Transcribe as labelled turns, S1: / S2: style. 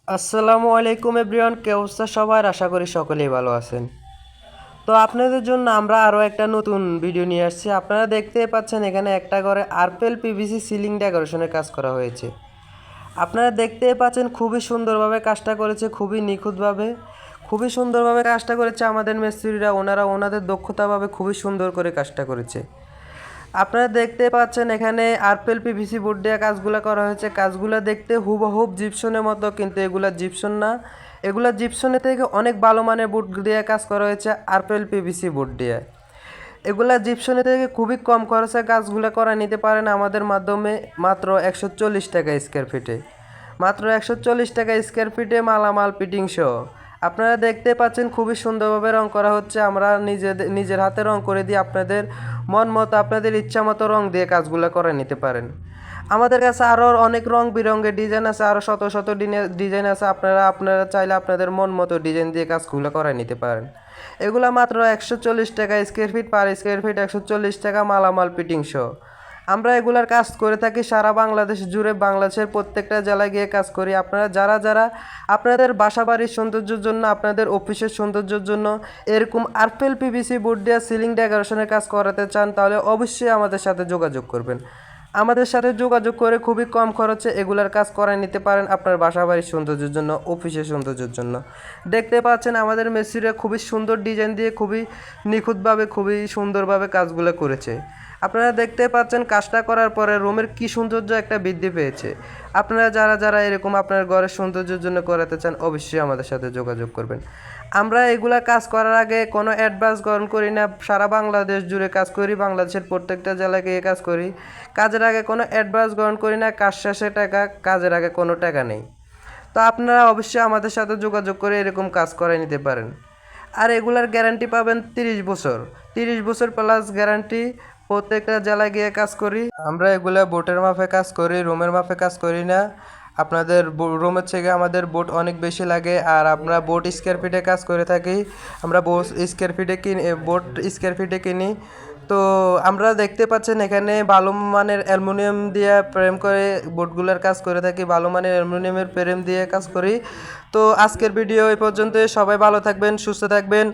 S1: আসসালামু আলাইকুম এভরিওয়ান, কে অবস্থা সবার? আশা করি সকলেই ভালো আছেন। তো আপনাদের জন্য আমরা আরও একটা নতুন ভিডিও নিয়ে আসছি। আপনারা দেখতেই পাচ্ছেন এখানে একটা ঘরে আরপেল পিভিসি সিলিং ডেকোরেশনের কাজ করা হয়েছে। আপনারা দেখতেই পাচ্ছেন খুবই সুন্দরভাবে কাজটা করেছে, খুবই নিখুঁতভাবে, খুবই সুন্দরভাবে কাজটা করেছে আমাদের মিস্ত্রিরা। ওনারা ওনাদের দক্ষতাভাবে খুবই সুন্দর করে কাজটা করেছে। আপনারা দেখতে পাচ্ছেন এখানে আরপেল পিভিসি বোর্ড দিয়ে কাজগুলো করা হয়েছে। কাজগুলো দেখতে হুবহুব জিপসনের মতো, কিন্তু এগুলা জিপসন না, এগুলা জিপসনের থেকে অনেক ভালো মানের বোর্ড দিয়ে কাজ করা হয়েছে আরপেল পিভিসি বোর্ড দিয়ে। এগুলা জিপসনের থেকে খুবই কম খরচে কাজগুলো করা নিতে পারেন আমাদের মাধ্যমে, মাত্র 140 টাকা স্কোয়ার ফিটে, মাত্র 140 টাকা স্কোয়ার ফিটে মালামাল ফিটিং সহ। আপনারা দেখতে পাচ্ছেন খুবই সুন্দরভাবে রং করা হচ্ছে। আমরা নিজের হাতে রং করে দিয়ে আপনাদের মন মতো, আপনাদের ইচ্ছা মতো রং দিয়ে কাজগুলো করে নিতে পারেন। আমাদের কাছে আরও অনেক রং বেরঙের ডিজাইন আছে, আরও শত শত ডিজাইন আছে। আপনারা চাইলে আপনাদের মন মতো ডিজাইন দিয়ে কাজগুলো করে নিতে পারেন। এগুলা মাত্র 140 টাকা square feet, per square feet 140 টাকা মালামাল ফিটিং সহ। আমরা এগুলার কাজ করে থাকি সারা বাংলাদেশ জুড়ে, বাংলাদেশের প্রত্যেকটা জেলায় গিয়ে কাজ করি। আপনারা যারা আপনাদের বাসা বাড়ির সৌন্দর্যের জন্য, আপনাদের অফিসের সৌন্দর্যের জন্য এরকম আরপেল পিভিসি বোর্ড দিয়ে সিলিং ডেকোরেশনের কাজ করাতে চান, তাহলে অবশ্যই আমাদের সাথে যোগাযোগ করবেন। আমাদের সাথে যোগাযোগ করে খুবই কম খরচে এগুলার কাজ করায় নিতে পারেন আপনার বাসা বাড়ির সৌন্দর্যের জন্য, অফিসের সৌন্দর্যের জন্য। দেখতে পাচ্ছেন আমাদের মিস্ত্রিরা খুবই সুন্দর ডিজাইন দিয়ে, খুবই নিখুঁতভাবে, খুবই সুন্দরভাবে কাজগুলো করেছে। আপনারা দেখতে পাচ্ছেন কাজটা করার পরে রুমের কি সৌন্দর্য একটা বৃদ্ধি পেয়েছে। আপনারা যারা এরকম আপনার ঘরের সৌন্দর্যের জন্য করাতে চান, অবশ্যই আমাদের সাথে যোগাযোগ করবেন। আমরা এগুলা কাজ করার আগে কোনো অ্যাডভান্স গ্রহণ করি না। সারা বাংলাদেশ জুড়ে কাজ করি, বাংলাদেশের প্রত্যেকটা জেলায় গিয়ে কাজ করি। কাজের আগে কোনো অ্যাডভান্স গ্রহণ করি না, কাজ শেষে টাকা, কাজের আগে কোনো টাকা নেই। তো আপনারা অবশ্যই আমাদের সাথে যোগাযোগ করে এরকম কাজ করে নিতে পারেন। আর এগুলার গ্যারান্টি পাবেন 30 বছর, 30 বছর প্লাস গ্যারান্টি। প্রত্যেকটা জেলায় গিয়ে কাজ করি আমরা। এগুলা বোটের মাপে কাজ করি, রুমের মাপে কাজ করি না। আপনাদের রুমের থেকে আমাদের বোট অনেক বেশি লাগে। আর আমরা বোট স্কোয়ার ফিটে কাজ করে থাকি। আমরা বোট স্কোয়ার ফিটে কিনি। তো আমরা দেখতে পাচ্ছেন এখানে ভালো মানের অ্যালুমিনিয়াম দিয়ে ফ্রেম করে বোটগুলোর কাজ করে থাকি, ভালো মানের অ্যালুমিনিয়ামের ফ্রেম দিয়ে কাজ করি। তো আজকের ভিডিও এই পর্যন্ত। সবাই ভালো থাকবেন, সুস্থ থাকবেন।